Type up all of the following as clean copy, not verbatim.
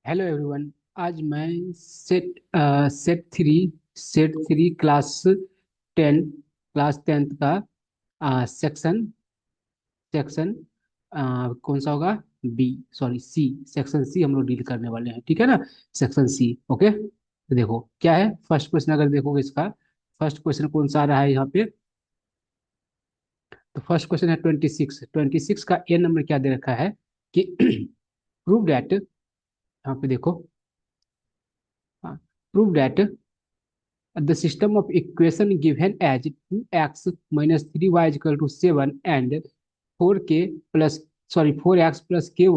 Hello everyone. आज मैं set three class tenth का सेक्शन सेक्शन कौन सा होगा? B, sorry C. Section C हम लोग डील करने वाले हैं, ठीक है ना? Section C, okay. तो देखो क्या है फर्स्ट क्वेश्चन, अगर देखोगे इसका फर्स्ट क्वेश्चन कौन सा आ रहा है यहाँ पे। तो फर्स्ट क्वेश्चन है 26 का ए नंबर क्या दे रखा है कि प्रूव दैट, यहाँ पे देखो, prove that the system of equation given as 2x minus 3y is equal to 7 and 4k plus, sorry, 4x plus ky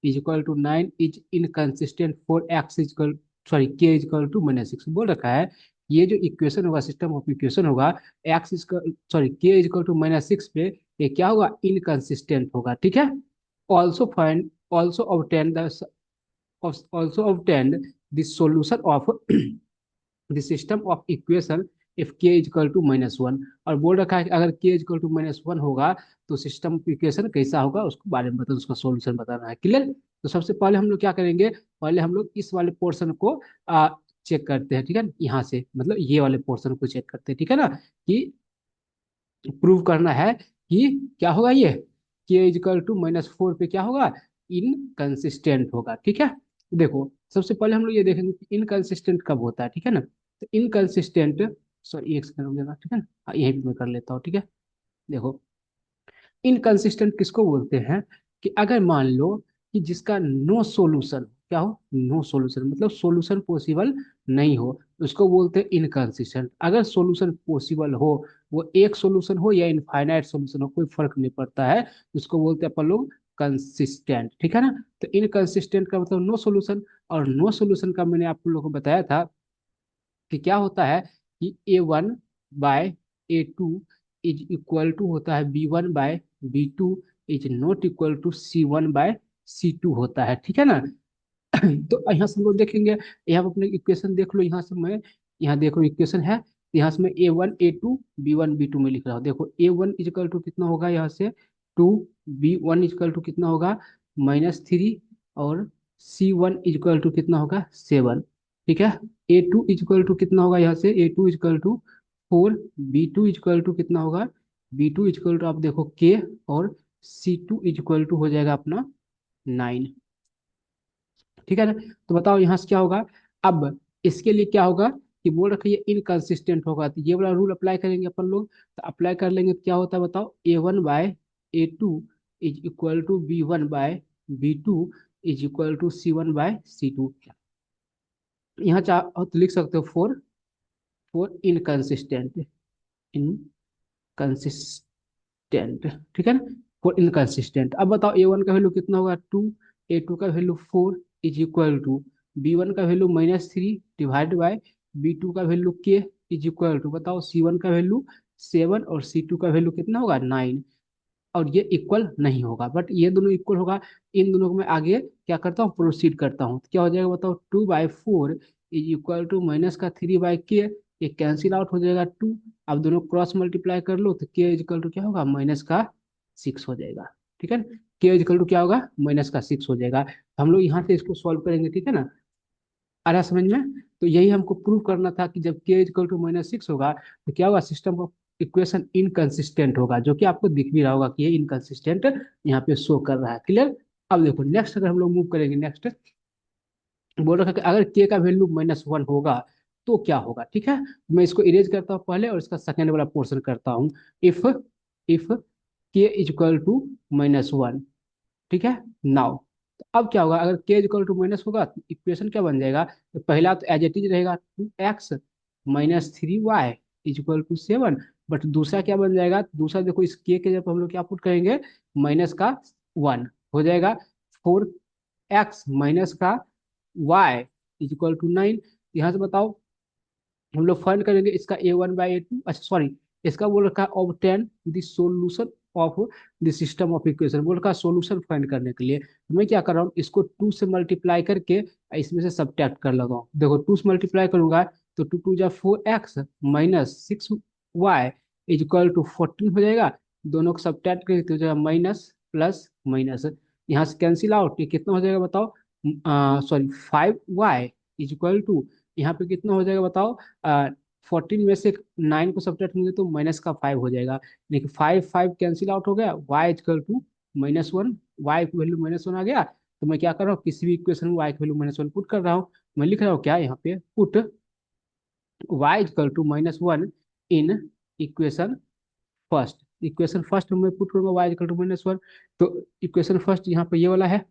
is equal to 9 is inconsistent for x is equal, sorry, k is equal to minus 6 बोल रखा है। ये जो equation होगा, system of equation होगा, x is, sorry, k is equal to -6 पे, ये क्या होगा? इनकंसिस्टेंट होगा, ठीक है। Also find, also obtain the, also obtain the solution of the system of equation if K is equal to -1। और बोल रखा है कि अगर के इजकल टू -1 होगा तो सिस्टम ऑफ इक्वेशन कैसा होगा, उसको बारे में बताना, उसका सॉल्यूशन बताना है। क्लियर? तो सबसे पहले हम लोग क्या करेंगे, पहले हम लोग इस वाले पोर्शन को चेक करते हैं, ठीक है। यहाँ से मतलब ये वाले पोर्शन को चेक करते हैं, ठीक है ना, कि प्रूव करना है कि क्या होगा ये, के इजकल टू -4 पे क्या होगा? इनकंसिस्टेंट होगा, ठीक है। देखो सबसे पहले हम लोग ये देखेंगे कि इनकंसिस्टेंट कब होता है, ठीक है ना। तो इनकंसिस्टेंट, सॉरी एक सेकंड रुक जाना, ठीक है ना। यहीं पे मैं कर लेता हूँ, ठीक है। देखो इनकंसिस्टेंट किसको बोलते हैं कि अगर मान लो कि जिसका नो सॉल्यूशन, क्या हो, नो सॉल्यूशन मतलब सॉल्यूशन पॉसिबल नहीं हो, उसको बोलते हैं इनकंसिस्टेंट। अगर सॉल्यूशन पॉसिबल हो, वो एक सॉल्यूशन हो या इनफाइनाइट सॉल्यूशन हो, कोई फर्क नहीं पड़ता है, उसको बोलते हैं अपन लोग कंसिस्टेंट, ठीक है ना। तो इनकंसिस्टेंट का मतलब नो सॉल्यूशन। और नो सॉल्यूशन का मैंने आप लोगों को बताया था कि क्या होता है कि A1/A2 इज इक्वल टू होता है B1/B2 is not equal to C1/C2 होता है, ठीक है ना। तो यहाँ से हम लोग देखेंगे, यहाँ पे अपने इक्वेशन देख लो, यहाँ से मैं, यहाँ देखो इक्वेशन है, यहाँ से मैं A1/A2 B1/B2 में लिख रहा हूँ। देखो A1 इजकल टू कितना होगा, यहाँ से 2, B1 इजकल टू कितना होगा, -3, और C1 इजकल टू कितना होगा, 7, ठीक है। A2 इजकल टू कितना होगा, यहाँ से A2 is equal to 4, B2 is equal to कितना होगा, B2 इजकल टू आप देखो K, और C2 इजकल टू हो जाएगा अपना 9, ठीक है ना। तो बताओ यहाँ से क्या होगा। अब इसके लिए क्या होगा कि बोल रखा है ये इनकंसिस्टेंट होगा, तो ये वाला रूल अप्लाई करेंगे अपन लोग। तो अप्लाई कर लेंगे तो क्या होता है बताओ, A1/A2 is equal to B1/B2 is equal to C1/C2। यहाँ चाहो तो लिख सकते हो फोर, फोर इनकंसिस्टेंट, इनकंसिस्टेंट, ठीक है ना। Four inconsistent. अब बताओ A1 का वैल्यू कितना होगा, 2, A2 का value 4 is equal to B1 का वैल्यू -3 डिवाइड बाय B2 का value K is equal to, बताओ C1 का वैल्यू 7 और C2 का वैल्यू कितना होगा, 9। और ये इक्वल नहीं होगा, बट ये दोनों इक्वल होगा। इन दोनों को मैं आगे क्या करता हूँ, प्रोसीड करता हूँ, तो क्या हो जाएगा बताओ, 2/4 इज इक्वल टू माइनस का 3/k, ये कैंसिल आउट हो जाएगा 2। अब दोनों क्रॉस मल्टीप्लाई कर लो तो k इजिकल टू क्या होगा, -6 हो जाएगा, ठीक है। k इजिकल टू क्या होगा, -6 हो जाएगा। हम लोग यहाँ से इसको सॉल्व करेंगे, ठीक है ना। आ रहा है समझ में? तो यही हमको प्रूव करना था कि जब k इजिकल टू -6 होगा तो क्या होगा, सिस्टम ऑफ इक्वेशन इनकंसिस्टेंट होगा, जो कि आपको दिख भी रहा होगा कि ये इनकंसिस्टेंट यहाँ पे शो कर रहा है। क्लियर? अब देखो नेक्स्ट, अगर हम लोग मूव करेंगे नेक्स्ट, बोल रखा है कि अगर के का वैल्यू -1 होगा तो क्या होगा, ठीक है। मैं इसको इरेज करता हूँ पहले और इसका सेकेंड वाला पोर्शन करता हूँ। इफ इफ के इजक्वल टू -1, ठीक है। नाउ अब क्या होगा, अगर के इजक्वल टू माइनस होगा तो इक्वेशन क्या बन जाएगा, तो पहला तो एज इट इज रहेगा 2x - 3y equal to 7। But दूसरा क्या बन जाएगा, दूसरा देखो इस के जब हम लोग क्या पुट करेंगे, -1 हो जाएगा, 4x माइनस का y इज इक्वल टू 9। यहाँ से बताओ हम लोग फाइंड करेंगे इसका A1/A2, अच्छा सॉरी, इसका बोल रखा है obtain the solution of the system of equation, बोल रखा है सॉल्यूशन फाइंड करने के लिए। तो मैं क्या कर रहा हूँ, इसको 2 से मल्टीप्लाई करके इसमें से सब्ट्रैक्ट कर लगा हूँ। देखो 2 से मल्टीप्लाई करूंगा तो 2 × 2 = 4x -6y is equal to 14 हो जाएगा। दोनों को सब्ट्रैक्ट करके तो हो जाएगा माइनस प्लस माइनस, यहाँ से कैंसिल आउट, ये कितना हो जाएगा बताओ, sorry 5y is equal to, यहाँ पे कितना हो जाएगा बताओ। 14 में से 9 को सब्ट्रैक्ट करेंगे तो माइनस का 5 हो जाएगा, लेकिन 5 कैंसिल आउट हो गया, y इक्वल टू -1, y की वैल्यू -1 आ गया। तो मैं क्या कर रहा हूँ, किसी भी इक्वेशन में y की वैल्यू -1 पुट कर रहा हूँ। मैं लिख रहा हूँ क्या यहाँ पे, put y equal to -1 in equation first. Equation first में पुट करूंगा y इक्वल टू -1, तो इक्वेशन फर्स्ट यहाँ पे ये वाला है।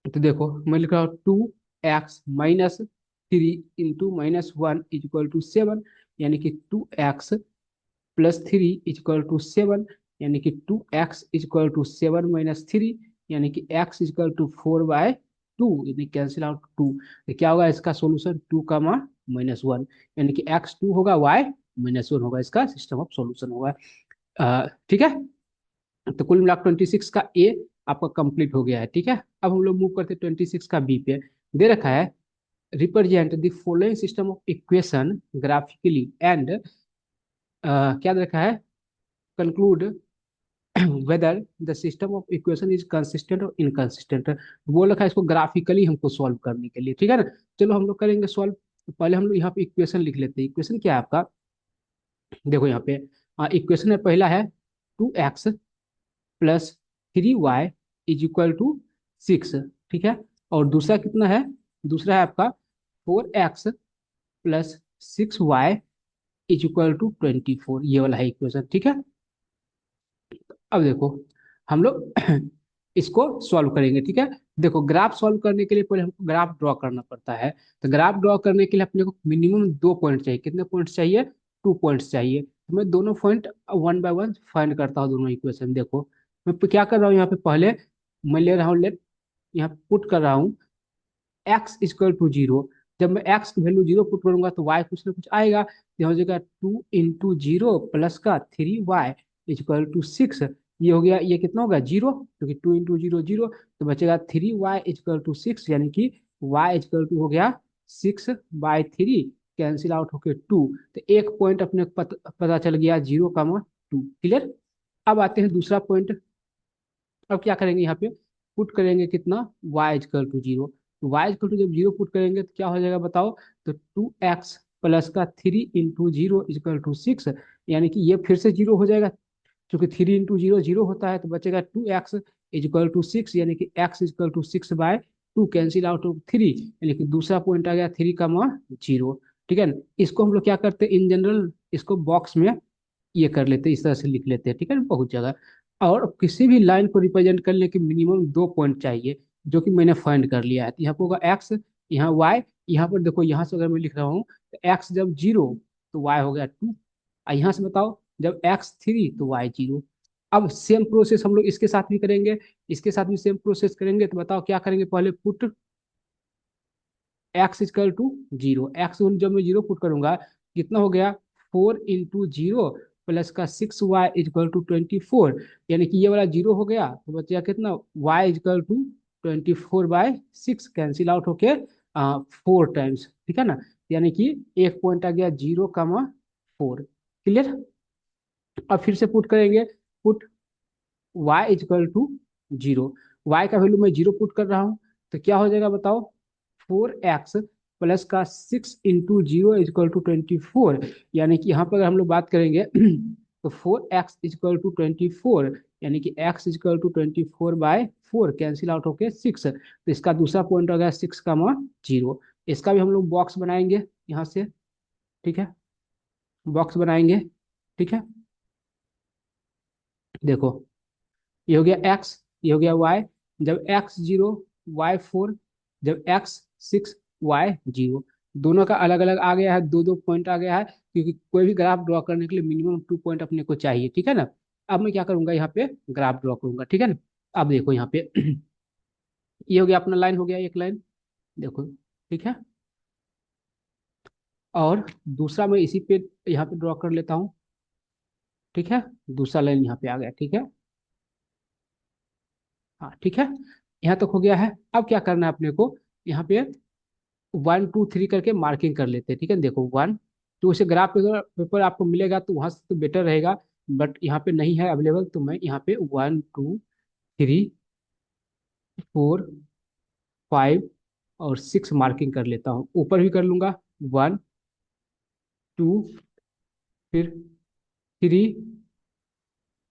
तो देखो मैं लिख रहा हूँ 2x-3 into -1 is equal to 7, यानी कि 2x+3 इज इक्वल टू 7, यानी कि 2x इज इक्वल टू 7 - 3, यानी कि x इज इक्वल टू 4/2, यानी कैंसिल आउट 2। तो क्या होगा इसका सॉल्यूशन, 2, -1, यानी कि x 2 होगा, y -1 होगा, इसका सिस्टम ऑफ सॉल्यूशन होगा। ठीक है। तो कुल मिला 26 का ए आपका कंप्लीट हो गया है। ठीक है, अब हम लोग मूव करते हैं 26 का बी पे। दे रखा है represent the following system of equation graphically and, क्या दे रखा है, conclude whether the system of equation is consistent और इनकंसिस्टेंट। वो रखा है इसको ग्राफिकली हमको सॉल्व करने के लिए। ठीक है ना, चलो हम लोग करेंगे सॉल्व। पहले हम लोग यहाँ पे इक्वेशन लिख लेते हैं। इक्वेशन क्या है आपका, देखो यहाँ पे इक्वेशन है, पहला है 2x+3y इज इक्वल टू 6। ठीक है, और दूसरा कितना है, दूसरा है आपका 4x+6y इज इक्वल टू 24, ये वाला है इक्वेशन। ठीक है, अब देखो हम लोग इसको सॉल्व करेंगे। ठीक है, देखो ग्राफ सॉल्व करने के लिए पहले हमको ग्राफ ड्रॉ करना पड़ता है। तो ग्राफ ड्रॉ करने के लिए अपने को मिनिमम 2 पॉइंट चाहिए। कितने पॉइंट्स चाहिए, 2 पॉइंट्स चाहिए। तो मैं दोनों पॉइंट 1 बाय 1 फाइंड करता हूँ दोनों इक्वेशन। देखो मैं क्या कर रहा हूँ यहाँ पे, पहले मैं ले रहा हूँ, लेट यहाँ पुट कर रहा हूँ x इक्वल टू 0। जब मैं x की वैल्यू 0 पुट करूंगा तो y कुछ ना कुछ आएगा, ये हो जाएगा 2 × 0 प्लस का 3y इक्वल टू 6। ये हो गया, ये कितना होगा 0, क्योंकि 2 × 0 0, तो बचेगा 3y इक्वल टू 6, यानी कि y इक्वल टू हो गया 6/3, कैंसिल आउट होके 2। तो एक पॉइंट अपने को पता चल गया 0, 2। क्लियर। अब आते हैं दूसरा पॉइंट। अब क्या करेंगे, यहाँ पे पुट करेंगे कितना, y = 0। तो y जब 0 पुट करेंगे तो क्या हो जाएगा बताओ, तो 2x+3 × 0 = 6, यानी कि ये फिर से 0 हो जाएगा, क्योंकि 3 × 0 0 होता है। तो बचेगा 2x = 6, यानी कि x = 6/2, कैंसिल आउट ऑफ 3, यानी कि दूसरा पॉइंट आ गया 3, 0। ठीक है ना, इसको हम लोग क्या करते हैं इन जनरल, इसको बॉक्स में ये कर लेते हैं, इस तरह से लिख लेते हैं। ठीक है ना, बहुत जगह। और किसी भी लाइन को रिप्रेजेंट करने के मिनिमम 2 पॉइंट चाहिए, जो कि मैंने फाइंड कर लिया है। तो यहाँ पर होगा एक्स, यहाँ वाई। यहाँ पर देखो, यहाँ से अगर मैं लिख रहा हूँ तो एक्स जब 0 तो वाई हो गया 2। और यहाँ से बताओ जब x 3 तो वाई 0। अब सेम प्रोसेस हम लोग इसके साथ भी करेंगे, इसके साथ भी सेम प्रोसेस करेंगे। तो बताओ क्या करेंगे, पहले पुट x = 0। एक्स जब मैं 0 पुट करूंगा, कितना हो गया, 4 × 0 प्लस का 6y = 24, यानी कि ये वाला 0 हो गया, तो बच गया कितना, y = 24/6, कैंसिल आउट होके 4 टाइम्स। ठीक है ना, यानी कि एक पॉइंट आ गया 0, 4। क्लियर। अब फिर से पुट करेंगे, पुट y = 0। y का वैल्यू मैं 0 पुट कर रहा हूँ, तो क्या हो जाएगा बताओ, 4x प्लस का 6 × 0 = 24, यानी कि यहाँ पर अगर हम लोग बात करेंगे तो 4x = 24, यानी कि x = 24/4, कैंसिल आउट होके 6। तो इसका दूसरा पॉइंट हो गया 6, 0। इसका भी हम लोग बॉक्स बनाएंगे यहाँ से। ठीक है, बॉक्स बनाएंगे। ठीक है, देखो ये हो गया x, ये हो गया y। जब x 0 y 4, जब x 6 y 0, दोनों का अलग अलग आ गया है, दो दो पॉइंट आ गया है, क्योंकि कोई भी ग्राफ ड्रॉ करने के लिए मिनिमम 2 पॉइंट अपने को चाहिए। ठीक है ना, अब मैं क्या करूंगा, यहाँ पे ग्राफ ड्रॉ करूंगा। ठीक है ना, अब देखो यहाँ पे ये हो गया अपना लाइन, हो गया एक लाइन, देखो। ठीक है, और दूसरा मैं इसी पे यहाँ पे ड्रॉ कर लेता हूँ। ठीक है, दूसरा लाइन यहाँ पे आ गया। ठीक है, हाँ ठीक है, यहाँ तक हो गया है। अब क्या करना है अपने को, यहाँ पे 1 2 3 करके मार्किंग कर लेते हैं। ठीक है, देखो 1, तो उसे ग्राफ पेपर पेपर आपको मिलेगा तो वहां से तो बेटर रहेगा, बट यहाँ पे नहीं है अवेलेबल, तो मैं यहाँ पे 1 2 3 4 5 और 6 मार्किंग कर लेता हूँ, ऊपर भी कर लूंगा। 1 2, फिर 3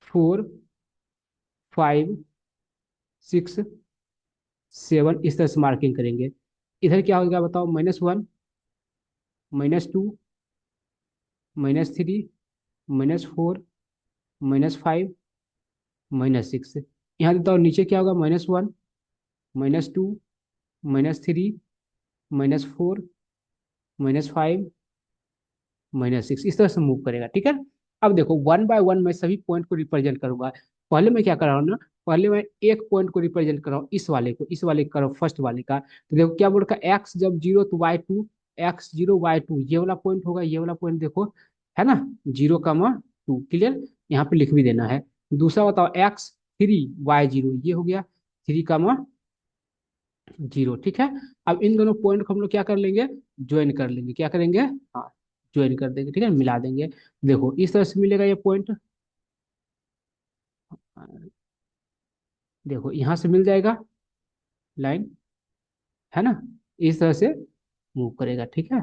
4 5 6 7, इस तरह से मार्किंग करेंगे। इधर क्या होगा बताओ? -1, -2, -3, -4, -5, -6। यहाँ बताओ नीचे क्या होगा? -1, -2, -3, -4, -5, -6, इस तरह से मूव करेगा। ठीक है। अब देखो, वन बाय वन मैं सभी पॉइंट को रिप्रेजेंट करूंगा। पहले मैं क्या कर रहा हूँ ना, पहले मैं एक पॉइंट को रिप्रेजेंट कर रहा हूँ, इस वाले करो, फर्स्ट वाले का। तो देखो क्या बोल रखा है? एक्स जब जीरो तो y2, x0 y2, ये वाला पॉइंट होगा, ये वाला पॉइंट देखो, है ना, 0, 2, क्लियर। यहाँ पे लिख भी देना है। दूसरा बताओ, x3 y0, ये हो गया 3, 0। ठीक है। अब इन दोनों पॉइंट को हम लोग क्या कर लेंगे? ज्वाइन कर लेंगे। क्या करेंगे? हाँ, ज्वाइन कर देंगे। ठीक है, मिला देंगे। देखो इस तरह से मिलेगा ये पॉइंट। देखो यहाँ से मिल जाएगा लाइन, है ना, इस तरह से मूव करेगा। ठीक है,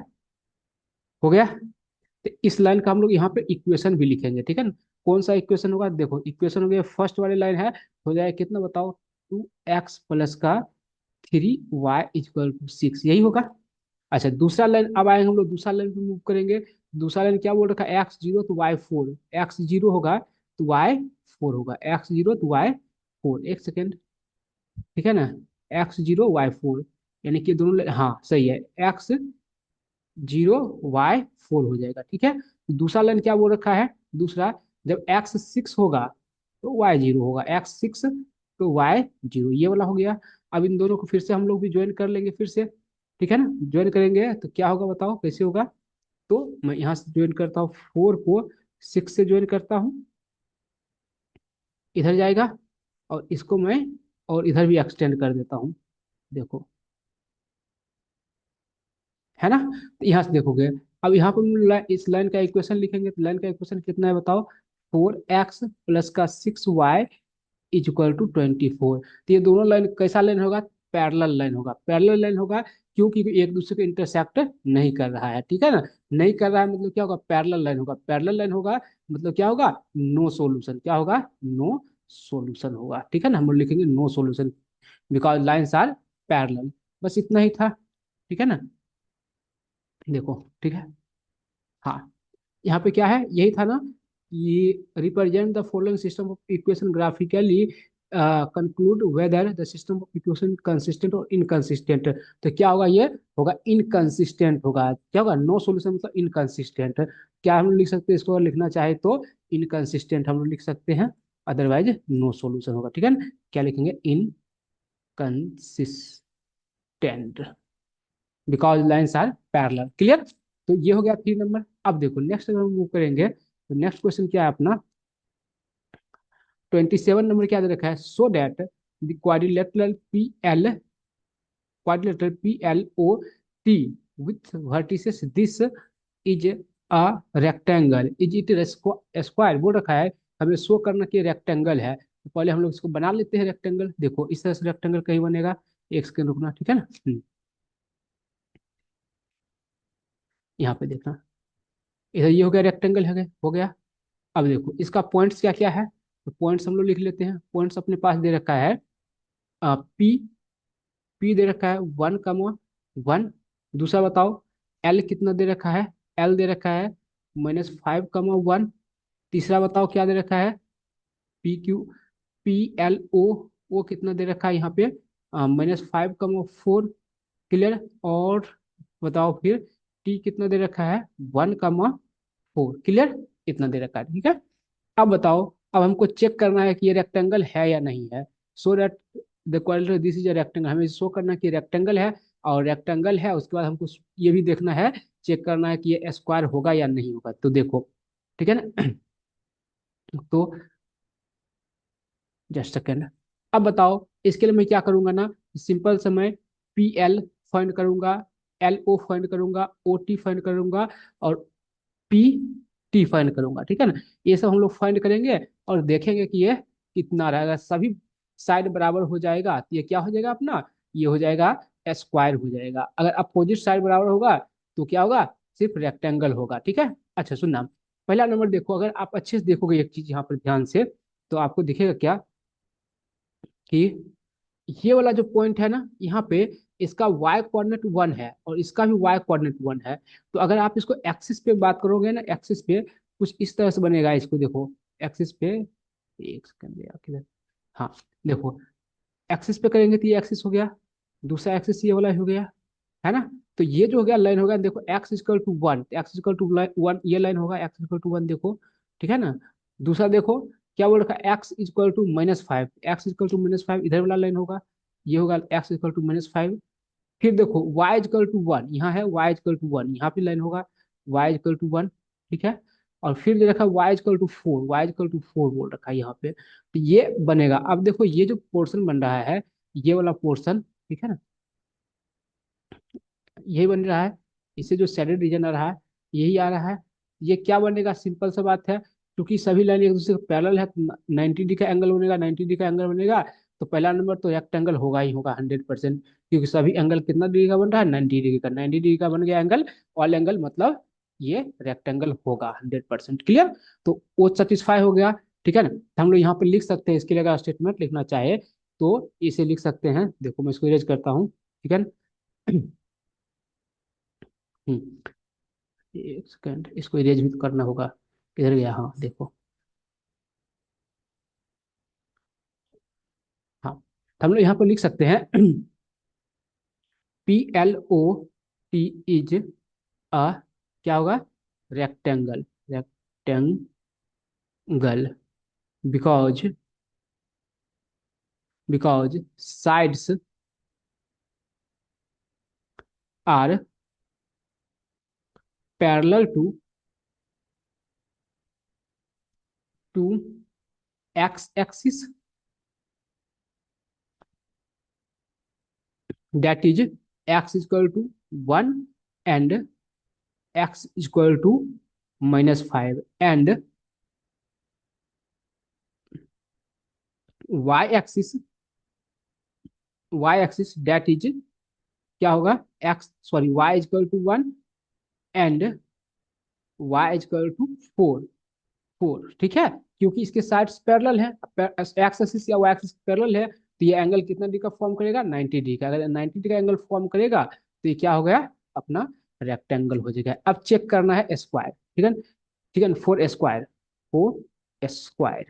हो गया। तो इस लाइन का हम लोग यहाँ पे इक्वेशन भी लिखेंगे। ठीक है ना। कौन सा इक्वेशन होगा? देखो इक्वेशन हो गया, फर्स्ट वाली लाइन है, हो जाएगा कितना बताओ? 2x प्लस का 3y = 6, यही होगा। अच्छा, दूसरा लाइन अब आएंगे हम लोग, दूसरा लाइन पे मूव करेंगे। दूसरा लाइन क्या बोल रखा है? x0 तो y4, x0 होगा तो y4 होगा, x0 तो y4। एक सेकेंड, ठीक है ना, x0 y4, यानी कि दोनों हाँ सही है, x0 y4 हो जाएगा। ठीक है। दूसरा लाइन क्या बोल रखा है? दूसरा, जब x6 होगा तो y0 होगा, x6 तो y0, ये वाला हो गया। अब इन दोनों को फिर से हम लोग भी ज्वाइन कर लेंगे फिर से। ठीक है ना, ज्वाइन करेंगे तो क्या होगा बताओ, कैसे होगा? तो मैं यहाँ से ज्वाइन करता हूँ, 4 को 6 से ज्वाइन करता हूँ, इधर जाएगा, और इसको मैं और इधर भी एक्सटेंड कर देता हूँ। देखो, है ना। तो यहाँ से देखोगे, अब यहाँ पर हम इस लाइन का इक्वेशन लिखेंगे, तो लाइन का इक्वेशन कितना है बताओ? 4x प्लस का 6y = 24। तो ये दोनों लाइन कैसा लाइन होगा? पैरेलल लाइन होगा, पैरेलल लाइन होगा। क्योंकि एक दूसरे को इंटरसेक्ट नहीं कर रहा है। ठीक है ना, नहीं कर रहा है मतलब क्या होगा? पैरेलल लाइन होगा, पैरेलल लाइन होगा मतलब क्या होगा? No solution. क्या होगा? नो सॉल्यूशन होगा। ठीक है ना, हम लोग लिखेंगे no solution because lines are parallel. बस इतना ही था। ठीक है ना, देखो, ठीक है। हाँ, यहाँ पे क्या है? यही था ना, ये represent the following system of equation graphically, conclude whether the system of equation consistent और इनकंसिस्टेंट। तो क्या होगा? ये होगा इनकंसिस्टेंट होगा। क्या होगा? नो सॉल्यूशन मतलब इनकंसिस्टेंट। क्या हम लोग लिख सकते हैं इसको? अगर लिखना चाहे तो इनकंसिस्टेंट हम लोग लिख सकते हैं, अदरवाइज नो सॉल्यूशन होगा। ठीक है ना, क्या लिखेंगे? Inconsistent, because lines are parallel. Clear. तो ये हो गया 3 नंबर। अब देखो नेक्स्ट अगर हम मूव करेंगे तो नेक्स्ट क्वेश्चन क्या है अपना? 27 नंबर क्या दे रखा है? So that the quadrilateral P L O T with vertices this is a rectangle, is it square बोल रखा है। हमें शो करना कि रेक्टेंगल है, तो पहले हम लोग इसको बना लेते हैं रेक्टेंगल। देखो इस तरह से रेक्टेंगल कहीं बनेगा, एक सेकंड रुकना। ठीक है ना, यहाँ पे देखना, इधर ये हो गया रेक्टेंगल, है हो गया। अब देखो इसका पॉइंट्स क्या क्या है, तो पॉइंट्स हम लोग लिख लेते हैं। पॉइंट्स अपने पास दे रखा है, पी, पी दे रखा है 1, 1। दूसरा बताओ, एल कितना दे रखा है? एल दे रखा है -5, 1। तीसरा बताओ क्या दे रखा है? पी एल ओ कितना दे रखा है यहाँ पे? -5, 4। क्लियर। और बताओ फिर, टी कितना दे रखा है? 1, 4। क्लियर, इतना दे रखा है। ठीक है। अब बताओ, अब हमको चेक करना है कि ये रेक्टेंगल है या नहीं है। So that the quadratic this is a rectangle, हमें शो करना है कि रेक्टेंगल है। और रेक्टेंगल है, उसके बाद हमको ये भी देखना है, चेक करना है कि ये स्क्वायर होगा या नहीं होगा। तो देखो, ठीक है ना। तो जस्ट सेकेंड। अब बताओ, इसके लिए मैं क्या करूंगा ना, सिंपल से मैं पी एल फाइंड करूंगा, एल ओ फाइंड करूंगा, ओ टी फाइंड करूंगा, और पी टी फाइंड करूंगा। ठीक है ना, ये सब हम लोग फाइंड करेंगे और देखेंगे कि ये कितना रहेगा। सभी साइड बराबर हो जाएगा तो ये क्या हो जाएगा अपना? ये हो जाएगा स्क्वायर हो जाएगा। अगर अपोजिट साइड बराबर होगा तो क्या होगा, सिर्फ रेक्टेंगल होगा। ठीक है, अच्छा सुनना, पहला नंबर देखो, अगर आप अच्छे से देखोगे एक चीज यहाँ पर ध्यान से, तो आपको दिखेगा क्या कि ये वाला जो पॉइंट है ना यहाँ पे, इसका y कोऑर्डिनेट 1 है और इसका भी y कोऑर्डिनेट 1 है। तो अगर आप इसको एक्सिस पे बात करोगे ना, एक्सिस पे कुछ इस तरह से बनेगा, इसको देखो एक्सिस पे, एक सेकंड यार किधर, हाँ देखो, एक्सिस पे करेंगे तो ये एक्सिस हो गया, दूसरा एक्सिस ये वाला हो गया, है ना। तो ये जो हो गया लाइन होगा, देखो X equal to one, X equal to one, ये लाइन होगा एक्स इक्वल टू वन, देखो ठीक है ना। दूसरा देखो क्या बोल रखा है, X equal to -5, X equal to -5 इधर वाला लाइन होगा, ये होगा एक्स इक्वल टू -5। फिर देखो y इक्वल टू वन, यहाँ है y इक्वल टू वन, यहाँ पे लाइन होगा y इक्वल टू वन, ठीक है। और फिर दे रखा है y equal to four, y equal to four बोल रखा है यहाँ पे, तो ये बनेगा। अब देखो ये जो पोर्शन बन रहा है, ये वाला पोर्शन, ठीक है ना, यही बन रहा है, इससे जो सैडेड रीजन आ रहा है यही आ रहा है। ये क्या बनेगा, सिंपल सा बात है, क्योंकि सभी लाइन एक दूसरे के पैरेलल है, 90 डिग्री का एंगल बनेगा, 90 डिग्री का एंगल बनेगा, तो पहला नंबर तो रेक्टेंगल होगा ही होगा 100%, क्योंकि सभी एंगल कितना डिग्री का बन रहा है, 90 डिग्री का, 90 डिग्री का बन गया एंगल, ऑल एंगल मतलब ये रेक्टेंगल होगा 100%। क्लियर, तो वो सेटिस्फाई हो गया। ठीक है ना, तो हम लोग यहाँ पे लिख सकते हैं, इसके लिए अगर स्टेटमेंट लिखना चाहे तो इसे लिख सकते हैं, देखो मैं इसको इरेज करता हूँ, ठीक है ना। हम्म, एक सेकंड, इसको इरेज भी तो करना होगा, किधर गया, हाँ देखो, हाँ, तो हम लोग यहाँ पर लिख सकते हैं PLOT इज अ, क्या होगा, rectangle, rectangle, because sides are parallel to X axis, that is X equal to one and X equal to -5, and Y axis, that is क्या होगा, X sorry Y equal to one and Y equal to four, ठीक है, क्योंकि इसके sides parallel है, X axis या Y axis parallel है, तो ये एंगल कितना डिग्री का फॉर्म करेगा, 90 डिग्री का। अगर 90 डिग्री का एंगल फॉर्म करेगा तो ये क्या हो गया, अपना रेक्टेंगल हो जाएगा। अब चेक करना है स्क्वायर, ठीक है, ठीक है, four square, four square,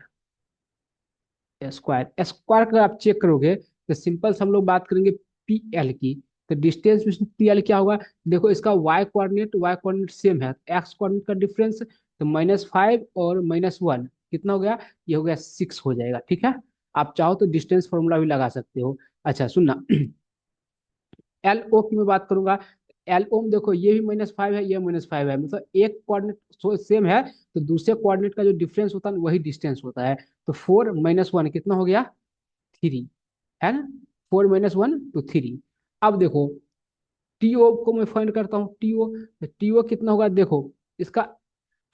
square square का आप चेक करोगे तो सिंपल से हम लोग बात करेंगे पी एल की, तो डिस्टेंस बिटवीन पी एल क्या होगा, देखो इसका वाई कोऑर्डिनेट सेम है, एक्स कोऑर्डिनेट का डिफरेंस तो -5 और -1 कितना हो गया, ये हो गया 6 हो जाएगा। ठीक है, आप चाहो तो डिस्टेंस फॉर्मूला भी लगा सकते हो। अच्छा सुनना, एल ओ की मैं बात करूंगा, एल ओ में देखो ये भी -5 है, ये -5 है, मतलब एक कोऑर्डिनेट सेम है, तो दूसरे कोऑर्डिनेट का जो डिफरेंस होता है वही डिस्टेंस होता है। तो 4 - 1 कितना हो गया, 3, है ना, 4 - 1 तो 3। अब देखो टीओ को मैं फाइंड करता हूँ, टीओ, टीओ कितना होगा, देखो इसका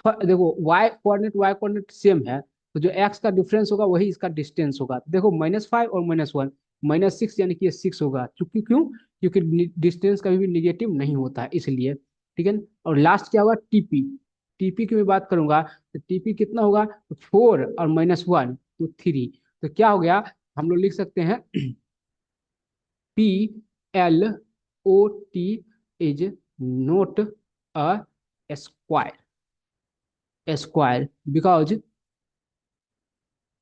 देखो वाई कोऑर्डिनेट सेम है, तो जो एक्स का डिफरेंस होगा वही इसका डिस्टेंस होगा। देखो -5 और -1, -6 यानी कि ये 6 होगा, क्योंकि क्यों, क्योंकि डिस्टेंस कभी भी निगेटिव नहीं होता है इसलिए। ठीक है, और लास्ट क्या होगा, टीपी, टीपी की मैं बात करूंगा, तो टीपी कितना होगा, 4 और -1 तो 3, तो क्या हो गया, हम लोग लिख सकते हैं PLOT is note a square, square because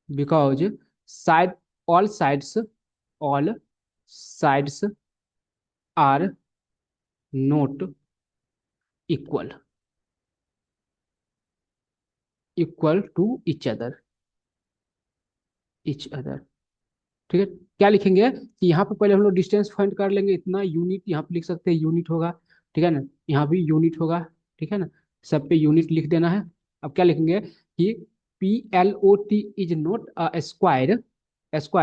because side all sides, all sides are not equal, to each other। ठीक है, क्या लिखेंगे कि यहाँ पे पहले हम लोग डिस्टेंस फाइंड कर लेंगे, इतना यूनिट यहाँ पे लिख सकते हैं, यूनिट होगा, ठीक है ना, यहाँ भी यूनिट होगा, ठीक है ना, सब पे यूनिट लिख देना है। अब क्या लिखेंगे कि PLOT is not a square,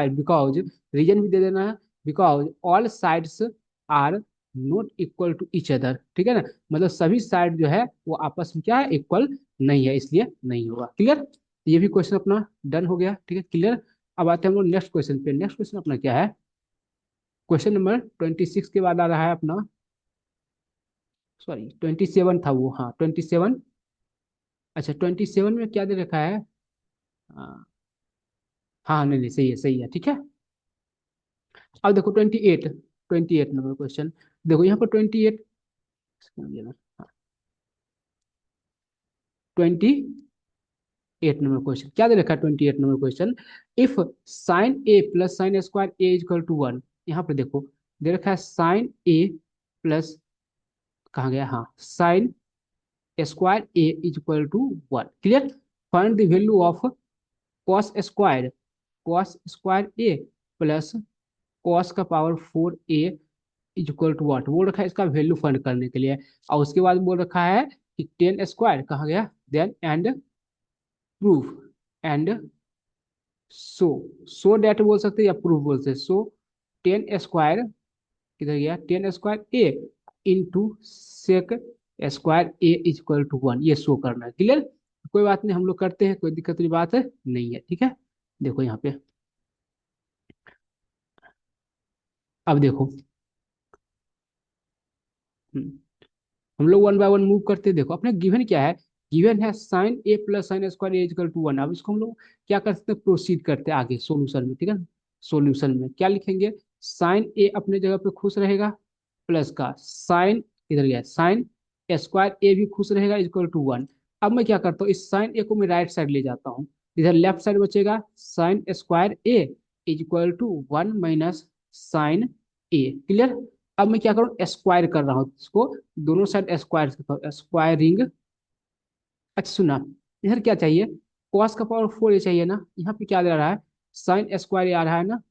because, reason भी दे देना है, because all sides are not equal to each other, ठीक है ना, मतलब सभी साइड जो है वो आपस में क्या है, इक्वल नहीं है, इसलिए नहीं होगा। क्लियर, ये भी क्वेश्चन अपना डन हो गया। ठीक है, क्लियर। अब आते हैं हम लोग नेक्स्ट क्वेश्चन पे, नेक्स्ट क्वेश्चन अपना क्या है, क्वेश्चन नंबर 26 के बाद आ रहा है अपना, सॉरी 27 था वो, हाँ 27। अच्छा 27 में क्या दे रखा है? हाँ हाँ, नहीं नहीं, सही है, ठीक है। अब देखो 28, 28 नंबर क्वेश्चन। देखो यहाँ पर 28, 28 नंबर क्वेश्चन क्या दे रखा है? 28 number question, if sine A plus sine square A equal to 1। यहाँ पर देखो दे रखा है साइन ए प्लस, कहाँ गया, हाँ, sine square A equal to 1। Clear? Find the value of cos square, cos square A plus cos का power 4 A equal to what, बोल रखा है इसका वैल्यू फाइंड करने के लिए। और उसके बाद बोल रखा है कि टेन स्क्वायर, कहाँ गया, then and proof and so, so that बोल सकते हैं या प्रूफ बोल सकते हैं। सो टेन स्क्वायर, किधर गया, tan square A into sec square A equal to 1, ये शो करना है। क्लियर? कोई बात नहीं, हम लोग करते हैं, कोई दिक्कत वाली बात है नहीं है, ठीक है। देखो यहाँ पे, अब देखो, हम्म, हम लोग वन बाय वन मूव करते हैं। देखो अपने गिवन क्या है, गिवन है sine A plus sine square A equal to 1। अब इसको हम लोग क्या कर सकते हैं, प्रोसीड करते हैं आगे सॉल्यूशन में, ठीक है। सॉल्यूशन में क्या लिखेंगे, साइन ए अपने जगह पे खुश रहेगा, प्लस का साइन, इधर गया साइन स्क्वायर ए भी खुश रहेगा इक्वल टू 1। अब मैं क्या करता हूँ, इस साइन ए को मैं राइट साइड ले जाता हूँ, इधर लेफ्ट साइड बचेगा sine square A equal to 1 minus sine A. Clear? अब मैं क्या करूँ, स्क्वायर कर रहा हूँ इसको, दोनों साइड स्क्वायर करता हूँ, स्क्वायरिंग। अच्छा सुना, इधर क्या चाहिए, कॉस का पावर 4 ये चाहिए ना, यहाँ पे क्या दे रहा है, साइन स्क्वायर आ रहा है ना।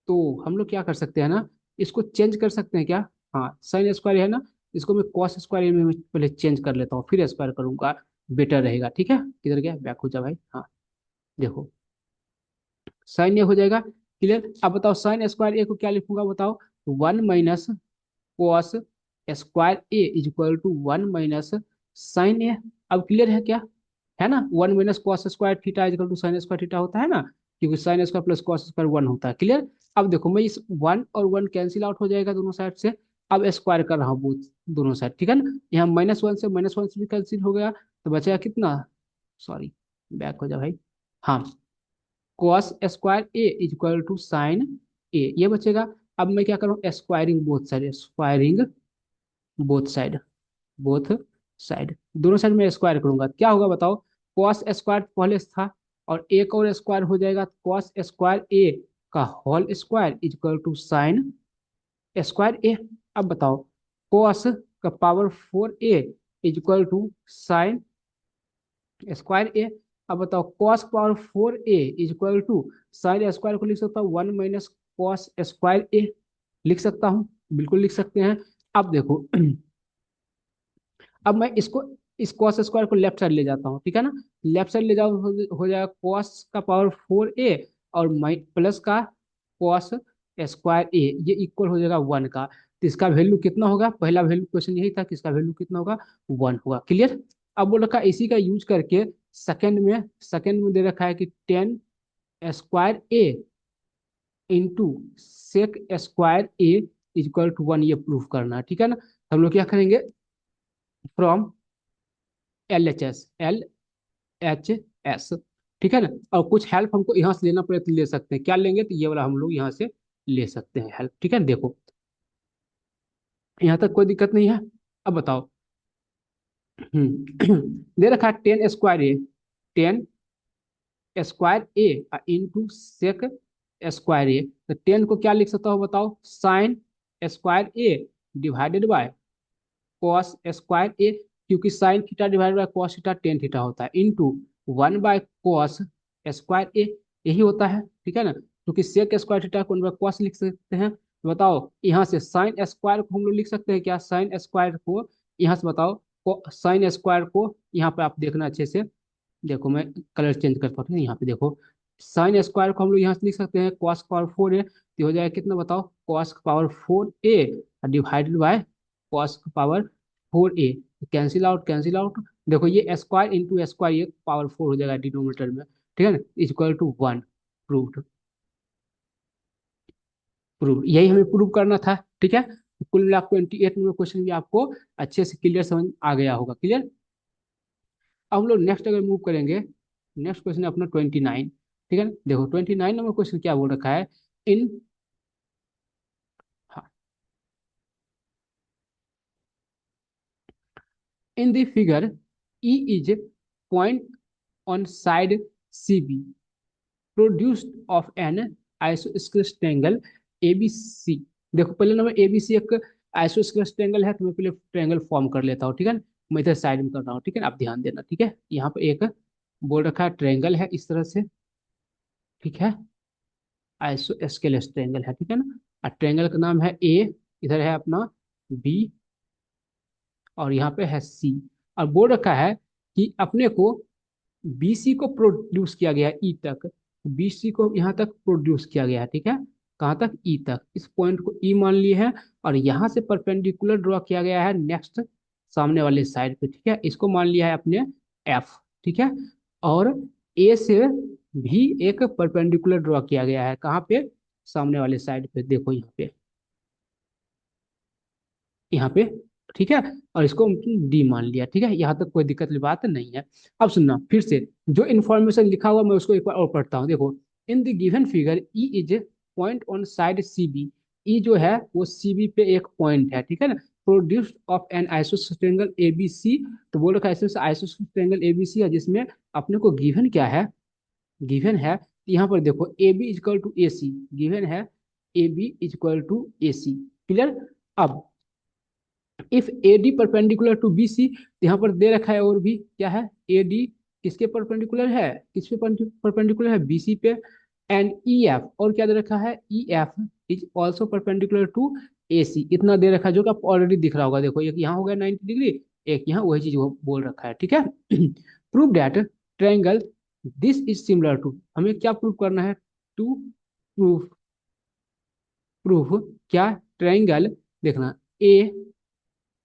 तो हम लोग क्या कर सकते हैं ना, इसको चेंज कर सकते हैं क्या? हाँ साइन स्क्वायर है ना, इसको मैं कॉस स्क्वायर में पहले चेंज कर लेता हूँ, फिर स्क्वायर करूंगा, बेटर रहेगा, ठीक है। किधर गया, बैक हो जा भाई, हाँ। देखो साइन ए हो जाएगा। क्लियर? अब बताओ साइन स्क्वायर ए को क्या लिखूंगा बताओ, 1 minus cos square A equal to 1 minus sine A. अब क्लियर है क्या, है ना, 1 minus cos square theta equal to sine square theta होता है ना, क्योंकि sine square plus cos square 1 होता है। क्लियर? अब देखो मैं इस 1 और 1 कैंसिल आउट हो जाएगा दोनों साइड से, अब स्क्वायर कर रहा हूँ दोनों साइड, ठीक है ना। यहाँ माइनस वन से भी कैंसिल हो गया, तो बचेगा कितना, सॉरी बैक हो जा भाई, हाँ, cos square A equal to sine A, ये बचेगा। अब मैं क्या करूँ, squaring both side, squaring both side, both side, दोनों साइड में स्क्वायर करूंगा, क्या होगा बताओ, कॉस स्क्वायर पहले था, और एक और स्क्वायर हो जाएगा, कॉस स्क्वायर ए का whole square equal to sine square A. अब बताओ, कॉस का power 4 A equal to sine square A. अब बताओ cos power 4 A equal to sine square को लिख सकता हूँ 1 माइनस कॉस स्क्वायर ए, लिख सकता हूँ, बिल्कुल लिख सकते हैं। अब देखो अब मैं इसको, इस कॉस स्क्वायर को लेफ्ट साइड ले जाता हूँ, ठीक है ना, लेफ्ट साइड ले जाओ, हो जाएगा कॉस का पावर 4 ए और माइ प्लस का कॉस स्क्वायर ए, ये इक्वल हो जाएगा 1 का। तो इसका वैल्यू कितना होगा, पहला वैल्यू क्वेश्चन यही था कि इसका वैल्यू कितना होगा, 1 होगा। क्लियर? अब बोल रखा है इसी का यूज करके सेकंड में दे रखा है कि tan square A into sec square A equal to 1, ये प्रूफ करना है, ठीक है ना। हम लोग क्या करेंगे, फ्रॉम LHS, ठीक है ना। और कुछ हेल्प हमको यहाँ से लेना पड़े तो ले सकते हैं, क्या लेंगे, तो ये वाला हम लोग यहाँ से ले सकते हैं हेल्प, ठीक है। देखो यहाँ तक कोई दिक्कत नहीं है। अब बताओ, दे रखा है tan square A, tan square A into sec square A, तो टेन को क्या लिख सकता हो बताओ, sine square A divided by cos square A, क्योंकि sine theta divide by cos theta tan theta होता है, into 1 by cos square A, यही होता है, ठीक है ना। क्योंकि सेक स्क्वायर थीटा को 1 बाय कॉस लिख सकते हैं, तो बताओ यहाँ से साइन स्क्वायर को हम लोग लिख सकते हैं क्या, साइन स्क्वायर को यहाँ से बताओ, साइन स्क्वायर को यहाँ पे आप देखना अच्छे से, देखो मैं कलर चेंज करता हूँ, यहाँ पे देखो, साइन स्क्वायर को हम लोग यहाँ से लिख सकते हैं कॉस पावर 4 ए, तो हो जाएगा कितना बताओ, cos power 4 A divided by cos power 4 A, cancel out cancel out. देखो ये स्क्वायर इंटू स्क्वायर, ये पावर 4 हो जाएगा डिनोमिनेटर में, ठीक है ना, इक्वल टू 1, प्रूव्ड, प्रूव, यही हमें प्रूव करना था। ठीक है, कुल मिला 28 नंबर क्वेश्चन भी आपको अच्छे से क्लियर समझ आ गया होगा। क्लियर। अब हम लोग नेक्स्ट अगर मूव करेंगे, नेक्स्ट क्वेश्चन है अपना 29। ठीक है ना, देखो 29 नंबर क्वेश्चन क्या बोल रखा है। In in the figure E is point on side C B produced of an isosceles triangle ABC. देखो पहले नंबर एबीसी एक आइसोस्केलेस ट्रायंगल है, तो मैं पहले ट्रायंगल फॉर्म कर लेता हूँ। ठीक है, मैं इधर साइड में कर रहा हूँ। ठीक है, आप ध्यान देना। ठीक है, यहाँ पे एक बोल रखा है ट्रायंगल है इस तरह से। ठीक है, आइसोस्केलेस ट्रायंगल है। ठीक है ना, और ट्रायंगल का नाम है ए, इधर है अपना बी, और यहाँ पे है सी। और बोल रखा है कि अपने को बीसी को प्रोड्यूस किया गया है ई तक, बीसी को यहाँ तक प्रोड्यूस किया गया है। ठीक है, कहाँ तक, ई तक, इस पॉइंट को ई मान लिए है। और यहाँ से परपेंडिकुलर ड्रॉ किया गया है नेक्स्ट सामने वाले साइड पे। ठीक है, इसको मान लिया है अपने एफ। ठीक है, और ए से भी एक परपेंडिकुलर ड्रॉ किया गया है, कहाँ पे, सामने वाले साइड पे। देखो यहाँ पे, यहाँ पे। ठीक है, और इसको डी मान लिया। ठीक है, यहाँ तक कोई दिक्कत वाली बात नहीं है। अब सुनना फिर से, जो इन्फॉर्मेशन लिखा हुआ मैं उसको एक बार और पढ़ता हूँ। देखो, in the given figure E is point on side C B. E जो है वो सी बी पे एक पॉइंट है। ठीक है ना, produced of an isosceles triangle A B C. तो बोल रखा है इसमें isosceles triangle A B C है, जिसमें अपने को गिवन क्या है, गिवन है यहाँ पर देखो A B is equal to A C, given है A B is equal to A C. Clear. अब if A D perpendicular to B C, यहाँ पर दे रखा है और भी क्या है, ए डी किसके परपेंडिकुलर है, किस पे परपेंडिकुलर है, बी सी पे। एंड ई एफ, और क्या दे रखा है, E F is also perpendicular to A C. इतना दे रखा है जो कि आपको ऑलरेडी दिख रहा होगा। देखो एक यहाँ हो गया 90 डिग्री, एक यहाँ वही चीज वो बोल रखा है। ठीक है, prove that triangle this is similar to, हमें क्या प्रूव करना है, टू प्रूव, प्रूफ क्या, ट्रायंगल, देखना A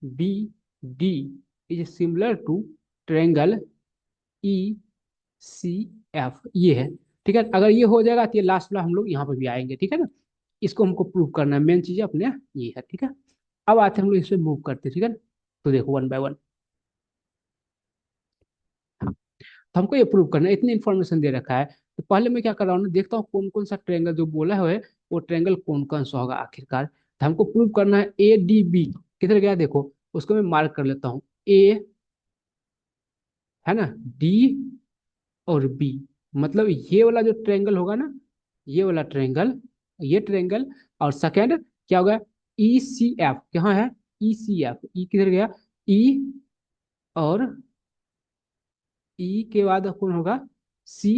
B D is similar to triangle E C F, ये है। ठीक है, अगर ये हो जाएगा तो ये लास्ट वाला हम लोग यहाँ पर भी आएंगे। ठीक है ना, इसको हमको प्रूव करना है, मेन चीज अपने ये है। ठीक है, अब आते हैं हम लोग इसमें मूव करते हैं। ठीक है ना, तो देखो वन बाय वन, तो हमको ये प्रूव करना है, इतनी इन्फॉर्मेशन दे रखा है। तो पहले मैं क्या कर रहा हूँ ना, देखता हूँ कौन कौन सा ट्रायंगल जो बोला है वो ट्रायंगल कौन कौन सा होगा आखिरकार। तो हमको प्रूव करना है ए डी बी, किधर गया देखो, उसको मैं मार्क कर लेता हूँ। ए है ना, डी और बी, मतलब ये वाला जो ट्रायंगल होगा ना, ये वाला ट्रायंगल, ये ट्रायंगल। और सेकंड क्या होगा, ई सी एफ, कहाँ है, ई सी एफ, ई किधर गया, ई, और ई के बाद कौन होगा, सी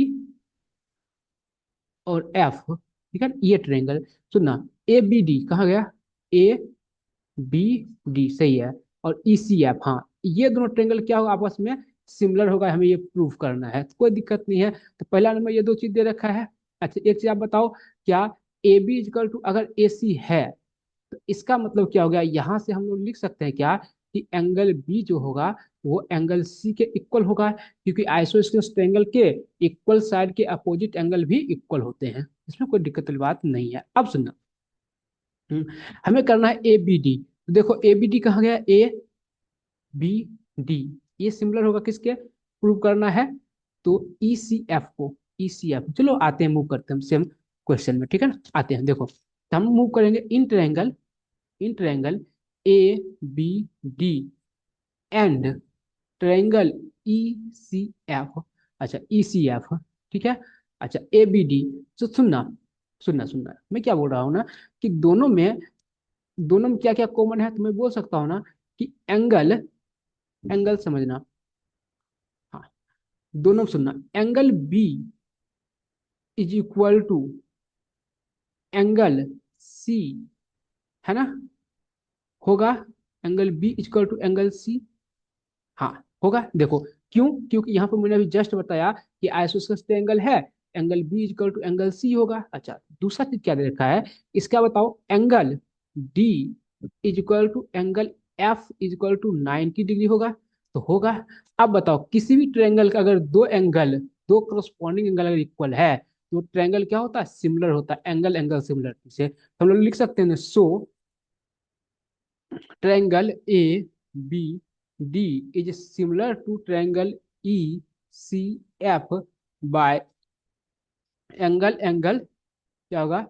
और एफ। ठीक है, ये ट्रायंगल। सुनना, ए बी डी कहाँ गया, ए बी डी सही है, और ई सी एफ, हाँ, ये दोनों ट्रायंगल क्या होगा, आपस में सिमिलर होगा, हमें ये प्रूव करना है। तो कोई दिक्कत नहीं है। तो पहला नंबर ये दो चीज दे रखा है। अच्छा एक चीज आप बताओ, क्या ए बी इजकल टू अगर ए सी है, तो इसका मतलब क्या हो गया, यहाँ से हम लोग लिख सकते हैं क्या, कि एंगल बी जो होगा वो एंगल सी के इक्वल होगा, क्योंकि आइसोस्केलेस ट्रायंगल के इक्वल साइड के अपोजिट एंगल भी इक्वल होते हैं। इसमें कोई दिक्कत वाली बात नहीं है। अब सुनना, हमें करना है ए बी डी। तो देखो ए बी डी कहाँ गया, ए बी डी, ये सिमिलर होगा किसके, प्रूव करना है तो ई सी एफ को, ई सी एफ। चलो आते हैं, मूव करते हैं सेम क्वेश्चन में। ठीक है ना, आते हैं, देखो तो हम मूव करेंगे in triangle, in triangle A B D and triangle E C F. अच्छा ई सी एफ, ठीक है। अच्छा ए बी डी, तो सुनना, सुनना सुनना, मैं क्या बोल रहा हूँ ना, कि दोनों में क्या क्या कॉमन है, तो मैं बोल सकता हूँ ना कि एंगल, एंगल समझना, हाँ, दोनों में सुनना, angle B is equal to angle C, है ना, होगा, angle B is equal to angle C, हाँ होगा। देखो क्यों, क्योंकि यहाँ पर मैंने अभी जस्ट बताया कि आइसोसेलेस ट्रायंगल है, angle B is equal to angle C होगा। अच्छा दूसरा चीज क्या दे रखा है, इसका बताओ, angle D is equal to angle F is equal to 90 degree होगा, तो होगा। अब बताओ किसी भी ट्रायंगल का अगर दो एंगल, दो करस्पॉन्डिंग एंगल अगर इक्वल है, तो ट्रायंगल क्या होता है, सिमिलर होता है, एंगल एंगल सिमिलर से हम लोग लिख सकते हैं। So triangle A B D is similar to triangle E C F by angle angle क्या होगा,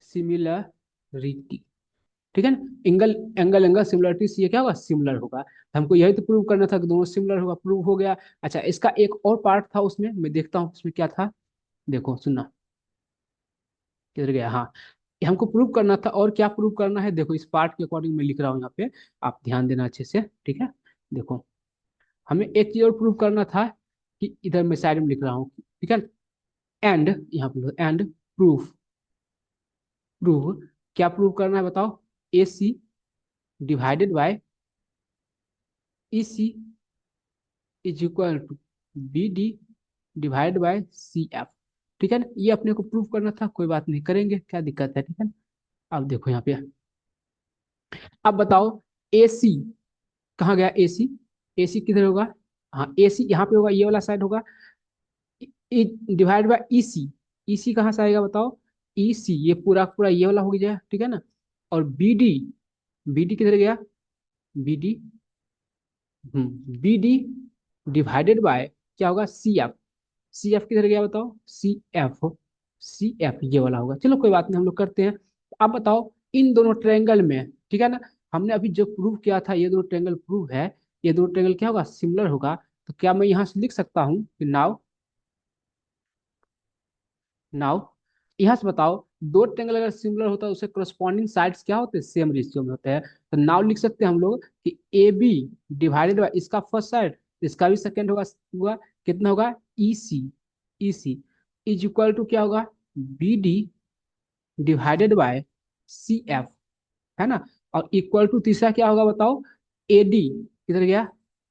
सिमिलरिटी। ठीक है ना, एंगल एंगल एंगल सिमिलरिटी से ये क्या होगा, सिमिलर होगा। तो हमको यही तो प्रूव करना था कि दोनों सिमिलर होगा, प्रूव हो गया। अच्छा, इसका एक और पार्ट था उसमें, मैं देखता हूँ उसमें क्या था। देखो सुनना, किधर गया, हाँ, ये हमको प्रूव करना था। और क्या प्रूव करना है, देखो इस पार्ट के अकॉर्डिंग मैं लिख रहा हूँ यहाँ पे, आप ध्यान देना अच्छे से, ठीक है। देखो, हमें एक चीज और प्रूव करना था, कि इधर मैं साइड में लिख रहा हूँ, ठीक है। एंड, यहाँ पे एंड प्रूफ, प्रूव, क्या प्रूव करना है बताओ, A C divided by E C is equal to B D divide by C F. ठीक है ना, ये अपने को प्रूव करना था, कोई बात नहीं, करेंगे, क्या दिक्कत है, ठीक है ना। अब देखो यहाँ पे, अब बताओ, ए सी कहाँ गया, ए सी, ए सी किधर होगा, हाँ ए सी यहाँ पे होगा, ये वाला साइड होगा, divide by E C, E सी कहाँ से आएगा बताओ, ई सी ये पूरा पूरा ये वाला हो गया, ठीक है ना। और बी डी, बी डी किधर गया, B D, B D divided by क्या होगा, सी एफ, सी एफ किधर गया बताओ, सी एफ, सी एफ ये वाला होगा। चलो कोई बात नहीं, हम लोग करते हैं। अब बताओ, इन दोनों ट्रायंगल में, ठीक है ना, हमने अभी जो प्रूव किया था, ये दोनों ट्रायंगल प्रूव है, ये दोनों ट्रायंगल क्या होगा, सिमिलर होगा। तो क्या मैं यहाँ से लिख सकता हूँ कि नाउ, नाउ यहाँ से बताओ, दो ट्रायंगल अगर सिमिलर होता है, उसके करस्पॉन्डिंग साइड्स क्या होते हैं, सेम रेशियो में होते हैं। तो नाउ लिख सकते हैं हम लोग कि ए बी डिवाइडेड बाय इसका फर्स्ट साइड, इसका भी सेकंड होगा, हुआ कितना होगा, E C, E C is equal to क्या होगा, B D divided by C F, है ना। और इक्वल टू तीसरा क्या होगा बताओ, ए डी किधर गया,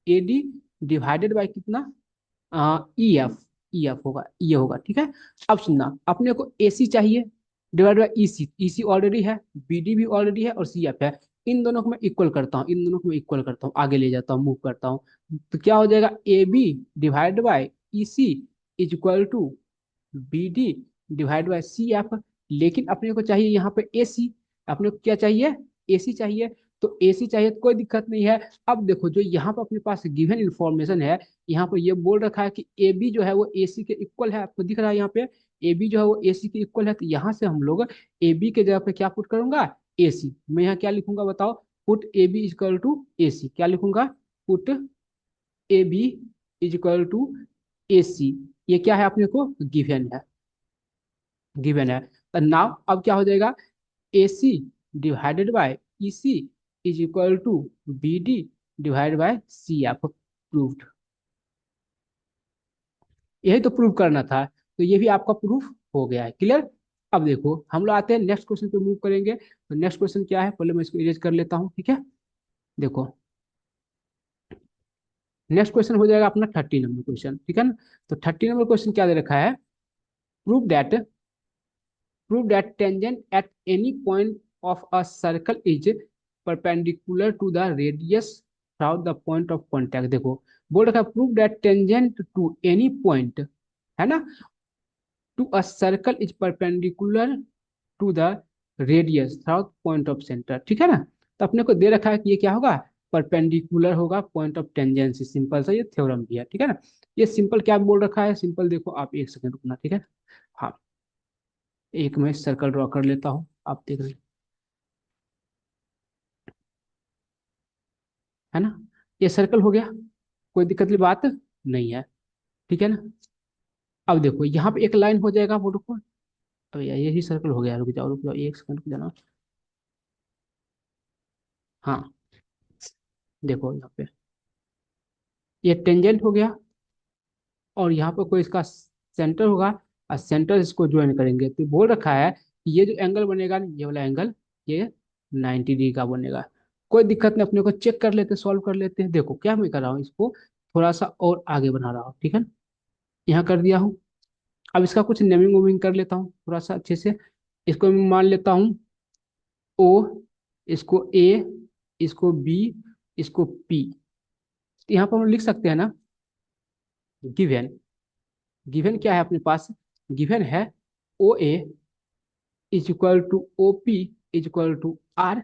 ए डी डिवाइडेड बाय कितना, ई एफ, ई एफ होगा, ये होगा, ठीक है। अब सुनना, अपने को ए सी चाहिए divide by E C, E C already है, बी डी भी ऑलरेडी है, और सी एफ है। इन दोनों को मैं इक्वल करता हूँ, इन दोनों को मैं इक्वल करता हूँ, आगे ले जाता हूँ, मूव करता हूँ। तो क्या हो जाएगा, A B divide by E C is equal to B D divide by C F. लेकिन अपने को चाहिए यहाँ पे ए सी, अपने को क्या चाहिए, ए सी चाहिए। तो ए सी चाहिए तो कोई दिक्कत नहीं है। अब देखो, जो यहाँ पर अपने पास गिवन इन्फॉर्मेशन है, यहाँ पर ये बोल रखा है कि ए बी जो है वो ए सी के इक्वल है, आपको दिख रहा है यहाँ पे, ए बी जो है वो ए सी के इक्वल है। तो यहाँ से हम लोग ए बी के जगह पे क्या पुट करूंगा, ए सी। मैं यहाँ क्या लिखूंगा बताओ, put A B is equal to A C, क्या लिखूंगा, put A B is equal to A C. ये क्या है, अपने को गिवन है, गिवन है। तो नाउ अब क्या हो जाएगा, A C divided by E C is equal to B D divide by C F, proved. यही तो प्रूव करना था, तो ये भी आपका प्रूफ हो गया है, क्लियर। अब देखो, हम लोग आते हैं नेक्स्ट क्वेश्चन पे मूव करेंगे। तो नेक्स्ट क्वेश्चन क्या है, पहले मैं इसको इरेज कर लेता हूँ, ठीक है। देखो, नेक्स्ट क्वेश्चन हो जाएगा अपना 30 नंबर क्वेश्चन, ठीक है ना। तो 30 नंबर क्वेश्चन क्या दे रखा है, prove that, prove that tangent at any point of a circle is perpendicular to the radius throughout the point of contact। देखो, बोल रखा है prove that tangent to any point, है ना, to a circle is perpendicular to the radius throughout point of center, ठीक है ना। तो अपने को दे रखा है कि ये क्या होगा, परपेंडिकुलर होगा पॉइंट ऑफ टेंजेंसी। सिंपल सा ये थ्योरम भी है, ठीक है ना। ये सिंपल क्या बोल रखा है, सिंपल देखो, आप एक सेकंड रुकना, ठीक है। हाँ, एक मैं सर्कल ड्रॉ कर लेता हूँ, आप देख रहे, है ना, ये सर्कल हो गया, कोई दिक्कत की बात नहीं है, ठीक है ना। अब देखो, यहाँ पे एक लाइन हो जाएगा, वो रुको, तो यही सर्कल हो गया, रुक जाओ एक सेकंड रुक जाना। हाँ, देखो यहाँ पे ये टेंजेंट हो गया, और यहाँ पे कोई इसका सेंटर होगा, और सेंटर इसको ज्वाइन करेंगे। तो बोल रखा है कि ये जो एंगल बनेगा ना, ये वाला एंगल, ये 90 डिग्री का बनेगा। कोई दिक्कत नहीं, अपने को चेक कर लेते, सॉल्व कर लेते हैं। देखो क्या मैं कर रहा हूँ, इसको थोड़ा सा और आगे बना रहा हूँ, ठीक है ना। यहाँ कर दिया हूँ। अब इसका कुछ नेमिंग वेमिंग कर लेता हूँ थोड़ा सा अच्छे से। इसको मैं मान लेता हूँ ओ, इसको ए, इसको बी, इसको पी। यहाँ पर हम लिख सकते हैं ना, गिवन, गिवन क्या है अपने पास, गिवन है O A is equal to O P is equal to R.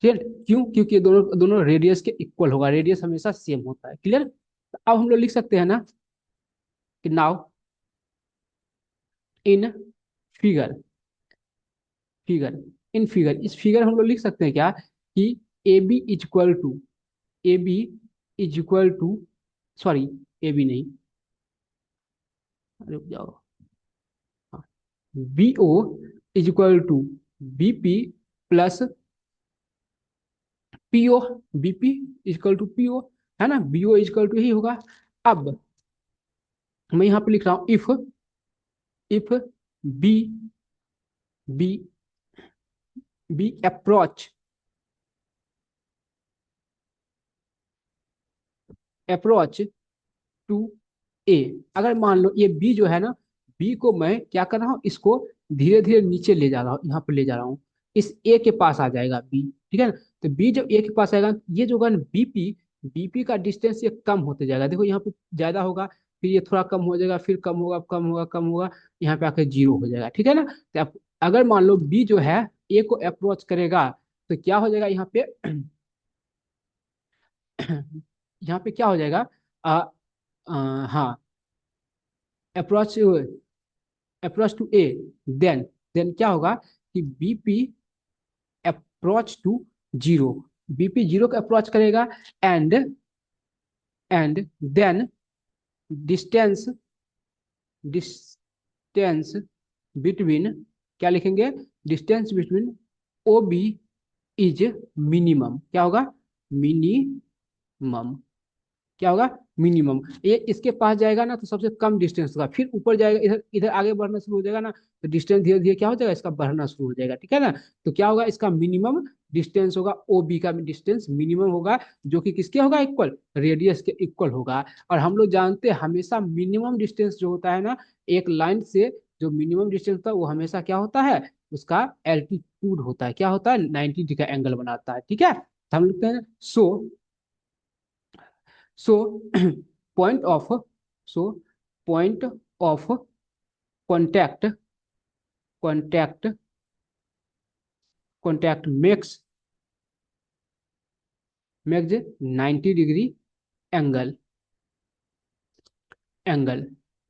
Clear? क्यों? क्योंकि ये दोनों दोनों रेडियस के इक्वल होगा, रेडियस हमेशा सेम होता है। क्लियर? अब हम लोग लिख सकते हैं ना कि now in figure, figure in figure, इस फिगर हम लोग लिख सकते हैं क्या कि A B is equal to, A B is equal to, sorry A B नहीं, रुक जाओ, B O is equal to B P plus PO, BP is equal to PO, है ना, बीओ इज इक्वल टू ही होगा। अब मैं यहाँ पे लिख रहा हूँ if B B B approach approach to ए, अगर मान लो ये बी जो है ना, बी को मैं क्या कर रहा हूँ, इसको धीरे धीरे नीचे ले जा रहा हूँ, यहाँ पे ले जा रहा हूँ, इस ए के पास आ जाएगा बी। ठीक है ना? तो बी जब ए के पास आएगा, ये जो होगा ना बीपी, बीपी का डिस्टेंस ये कम होते जाएगा। देखो यहाँ पे ज्यादा होगा, फिर ये थोड़ा कम हो जाएगा, फिर कम होगा, कम होगा, कम होगा, यहाँ पे आकर जीरो हो जाएगा। ठीक है ना? तो अगर मान लो बी जो है ए को अप्रोच करेगा, तो क्या हो जाएगा यहाँ पे यहाँ पे क्या हो जाएगा, आ, हाँ, approach approach to A, then then क्या होगा कि BP approach to zero, BP zero का अप्रोच करेगा, and and then distance distance between, क्या लिखेंगे, distance between O B is minimum, क्या होगा, मिनिमम, क्या होगा, मिनिमम। ये इसके पास जाएगा ना तो सबसे कम डिस्टेंस होगा, फिर ऊपर जाएगा, इधर इधर आगे बढ़ना शुरू हो जाएगा ना, तो डिस्टेंस धीरे धीरे क्या हो जाएगा, इसका बढ़ना शुरू हो जाएगा। ठीक है ना? तो क्या होगा, इसका मिनिमम डिस्टेंस होगा, ओ बी का डिस्टेंस मिनिमम होगा, जो कि किसके होगा, इक्वल, रेडियस के इक्वल होगा। और हम लोग जानते हैं हमेशा मिनिमम डिस्टेंस जो होता है ना, एक लाइन से जो मिनिमम डिस्टेंस होता है वो हमेशा क्या होता है, उसका एल्टीट्यूड होता है, क्या होता है, 90 डिग्री का एंगल बनाता है। ठीक है? तो हम लिखते हैं so point of so point of contact contact makes 90 degree angle, angle.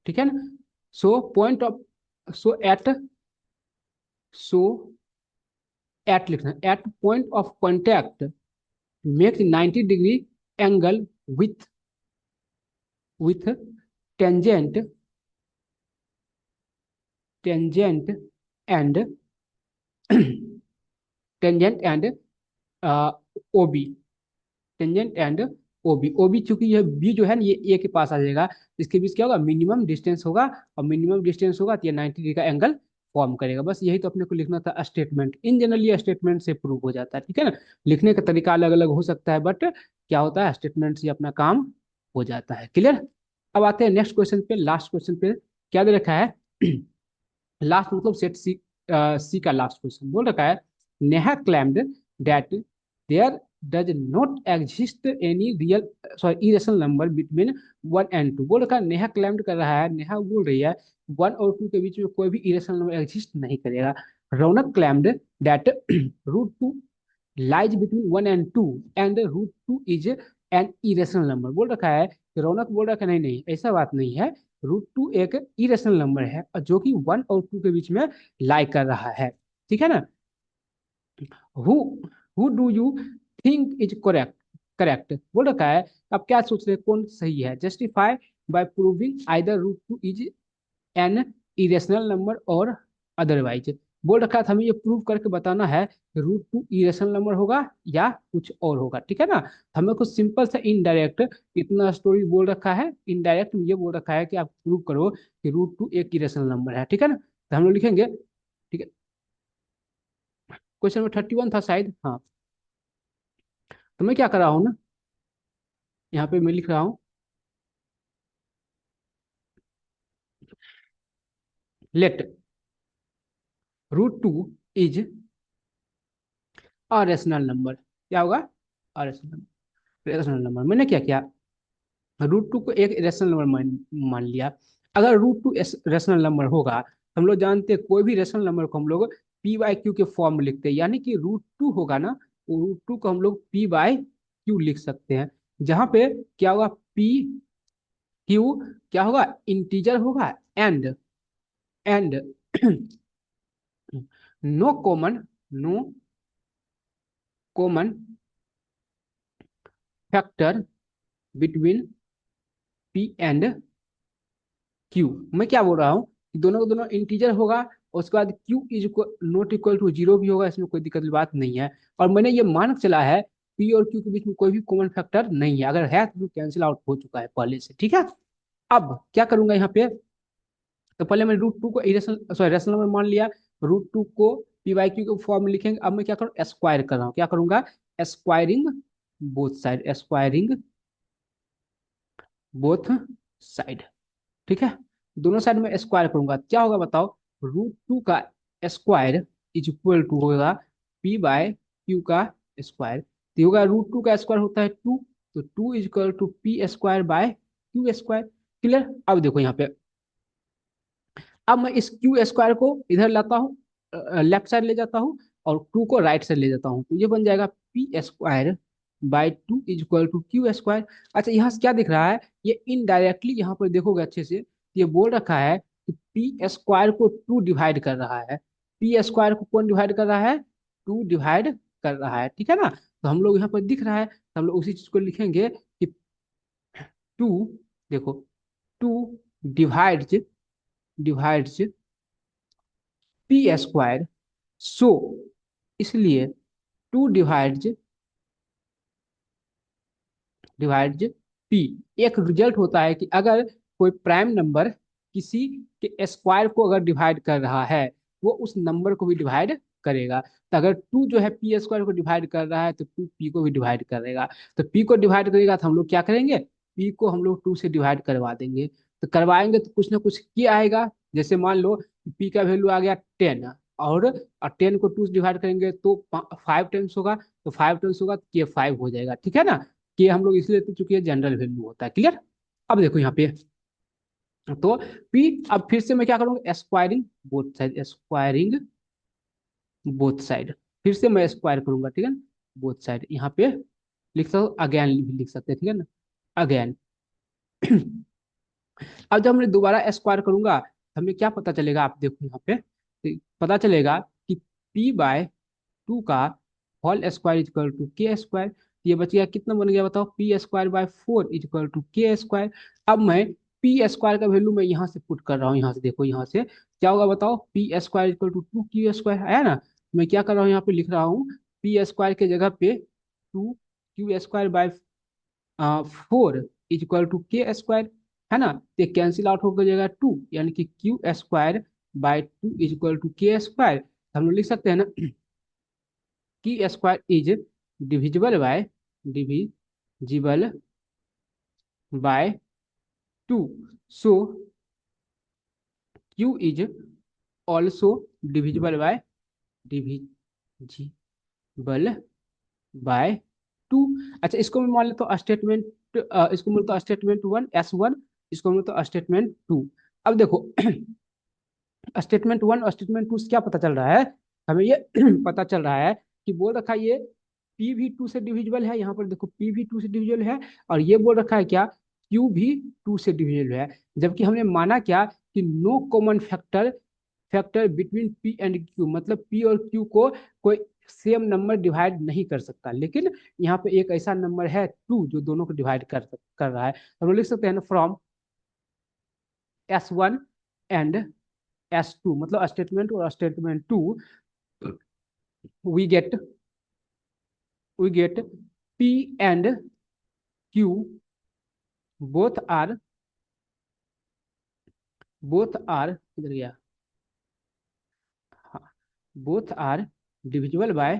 ठीक है ना? So point of, so so at लिखना, at point of contact makes 90 degree angle with tangent tangent and tangent and OB, tangent and OB, OB चूंकि यह B जो है ना ये ए के पास आ जाएगा, इसके बीच क्या होगा, मिनिमम डिस्टेंस होगा, और मिनिमम डिस्टेंस होगा तो ये 90 डिग्री का एंगल फॉर्म करेगा। बस यही तो अपने को लिखना था, स्टेटमेंट इन जनरल ये स्टेटमेंट से प्रूव हो जाता है। ठीक है ना? लिखने का तरीका अलग अलग हो सकता है, बट क्या होता है, स्टेटमेंट से अपना काम हो जाता है। क्लियर? अब आते हैं नेक्स्ट क्वेश्चन पे, लास्ट क्वेश्चन पे। क्या दे रखा है लास्ट मतलब सेट सी, सी का लास्ट क्वेश्चन बोल रखा है, Neha claimed that there does not exist any real, sorry irrational number between 1 and 2। बोल रखा है, नेहा क्लेम्ड कर रहा है, नेहा बोल रही है 1 और 2 के बीच में कोई भी इरेशनल नंबर एग्जिस्ट नहीं करेगा। Raunak claimed that √2 lies between 1 and 2 and √2 is an irrational number. बोल रखा है कि रौनक बोल रखा है, नहीं नहीं ऐसा बात नहीं है, √2 एक इरेशनल नंबर है और जो कि 1 और 2 के बीच में लाई कर रहा है। ठीक है ना? Who who do you think is correct, correct बोल रखा है। अब क्या सोच रहे हैं, कौन सही है, justify by proving either √2 is an irrational number और अदरवाइज। बोल रखा था हमें ये प्रूव करके बताना है √2 इरेशनल नंबर होगा या कुछ और होगा। ठीक है ना? हमें कुछ सिंपल सा इनडायरेक्ट इतना स्टोरी बोल रखा है, इनडायरेक्ट ये बोल रखा है कि आप प्रूव करो कि √2 एक इरेशनल नंबर है। ठीक है ना? तो हम लोग लिखेंगे, ठीक है, क्वेश्चन नंबर 31 था शायद, हाँ। तो मैं क्या कर रहा हूँ ना, यहाँ पे मैं लिख रहा हूँ, let √2 is a rational number. क्या होगा, अ रेशनल नंबर। मैंने क्या किया, √2 को एक रेशनल नंबर मान लिया। अगर रूट टू रेशनल नंबर होगा, हम लोग जानते हैं कोई भी रेशनल नंबर को हम लोग पी बाई क्यू के फॉर्म में लिखते हैं, यानी कि रूट टू होगा ना, वो रूट टू को हम लोग पी बाई क्यू लिख सकते हैं। जहां पे क्या होगा, पी क्यू क्या होगा, इंटीजर होगा, and no common, no common factor between P and Q. मैं क्या बोल रहा हूँ कि दोनों को दोनों इंटीजर होगा, और उसके बाद Q is not equal to zero भी होगा, इसमें कोई दिक्कत की बात नहीं है। और मैंने ये मान के चला है पी और क्यू के बीच में कोई भी कॉमन फैक्टर नहीं है, अगर है तो कैंसिल आउट हो चुका है पहले से, ठीक है। अब क्या करूंगा यहाँ पे, तो पहले मैं रूट टू को इरेशनल सॉरी रेशनल नंबर मान लिया, रूट टू को पी बाई क्यू के फॉर्म में लिखेंगे। अब मैं क्या करूँ, स्क्वायर कर रहा हूँ, क्या करूंगा, squaring both side, squaring both side, ठीक है। दोनों साइड में स्क्वायर करूंगा, क्या होगा बताओ, रूट टू का स्क्वायर इज इक्वल टू होगा पी बाय क्यू का स्क्वायर। तो होगा रूट टू का स्क्वायर होता है टू, तो two is equal to P square by Q square. Clear. अब देखो यहाँ पे, अब मैं इस क्यू स्क्वायर को इधर लाता हूँ, लेफ्ट साइड ले जाता हूँ, और टू को राइट साइड ले जाता हूँ, तो ये बन जाएगा P square by two is equal to Q square. अच्छा यहाँ से क्या दिख रहा है, ये इनडायरेक्टली यहाँ पर देखोगे अच्छे से, ये बोल रखा है कि पी स्क्वायर को टू डिवाइड कर रहा है। पी स्क्वायर को कौन डिवाइड कर रहा है, टू डिवाइड कर रहा है, ठीक है ना। तो हम लोग यहाँ पर दिख रहा है, तो हम लोग उसी चीज को लिखेंगे कि टू, देखो, two divides divides P square, so इसलिए टू डिवाइड्स पी। एक रिजल्ट होता है कि अगर कोई प्राइम नंबर किसी के स्क्वायर को अगर डिवाइड कर रहा है, वो उस नंबर को भी डिवाइड करेगा। तो अगर टू जो है पी स्क्वायर को डिवाइड कर रहा है, तो टू पी को भी डिवाइड करेगा। तो पी को डिवाइड करेगा तो हम लोग क्या करेंगे, पी को हम लोग टू से डिवाइड करवा देंगे। तो करवाएंगे तो कुछ ना कुछ क्या आएगा, जैसे मान लो पी का वैल्यू आ गया 10, और 10 को टू से डिवाइड करेंगे तो 5 टाइम्स होगा, तो 5 टाइम्स होगा तो ये 5 हो जाएगा, ठीक है ना। कि हम लोग इसलिए लेते चूंकि ये जनरल वैल्यू होता है। क्लियर। अब देखो यहाँ पे, तो पी, अब फिर से मैं क्या करूंगा, squaring both side, squaring both side, फिर से मैं स्क्वायर करूंगा, ठीक है ना, बोथ साइड। यहाँ पे लिख सकता हूँ, अगेन भी लिख सकते हैं, ठीक है ना, अगेन। अब जब मैं दोबारा स्क्वायर करूंगा, हमें क्या पता चलेगा, आप देखो यहाँ पे, तो पता चलेगा कि पी बाय टू का whole square is equal to K square. ये बच गया, कितना बन गया बताओ, P square by four is equal to K square. अब मैं पी स्क्वायर का वैल्यू मैं यहाँ से पुट कर रहा हूँ, यहाँ से देखो, यहाँ से क्या होगा बताओ, P square equal to two Q square आया ना। मैं क्या कर रहा हूँ, यहाँ पे लिख रहा हूँ पी स्क्वायर के जगह पे two Q square by four is equal to K square, है ना। तो कैंसिल आउट हो जाएगा टू, यानी कि Q square by two is equal to K square. हम लोग लिख सकते हैं ना की square is divisible by divisible by two, so Q is also divisible by divisible by two. अच्छा इसको मैं मान लेता हूँ स्टेटमेंट, इसको मिलता है स्टेटमेंट वन S1, इसको मिलता है स्टेटमेंट टू। अब देखो स्टेटमेंट वन और स्टेटमेंट टू से क्या पता चल रहा है, हमें ये पता चल रहा है कि बोल रखा है ये पी भी टू से डिविजिबल है, यहाँ पर देखो पी भी टू से डिविजिबल है, और ये बोल रखा है क्या, क्यू भी टू से डिविजिबल है। जबकि हमने माना क्या कि no common factor factor between P and Q, मतलब पी और क्यू को कोई सेम नंबर डिवाइड नहीं कर सकता, लेकिन यहाँ पे एक ऐसा नंबर है टू जो दोनों को डिवाइड कर रहा है। हम लोग लिख सकते हैं ना, फ्रॉम S1 एंड S2, मतलब स्टेटमेंट और statement two, we get we get P and Q both are किधर गया, हाँ, both are divisible by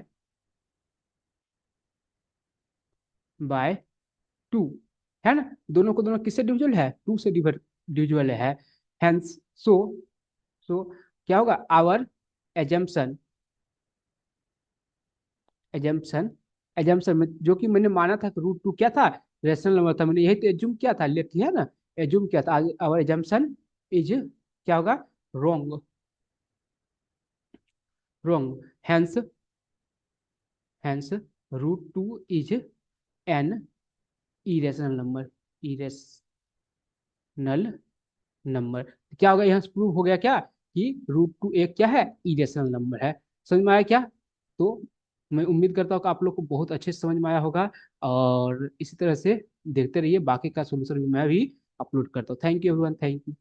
two, है ना। दोनों को दोनों किससे डिविजिबल है, टू से डिविजिबल है। हेंस सो क्या होगा, आवर एजम्पशन एजम्पशन एजम्पशन में जो कि मैंने माना था कि रूट टू क्या था, रेशनल नंबर था, मैंने यही तो एज्यूम किया था, लेट है ना, एज्यूम किया था। आवर एजम्पशन इज क्या होगा, wrong, wrong. Hence, hence √2 is an irrational number, irrational number. क्या होगा, यहाँ प्रूव हो गया क्या कि √2 एक क्या है, इरेशनल नंबर है। समझ में आया क्या? तो मैं उम्मीद करता हूँ कि आप लोग को बहुत अच्छे से समझ में आया होगा, और इसी तरह से देखते रहिए, बाकी का सोल्यूशन भी मैं भी अपलोड करता हूँ। Thank you everyone, thank you.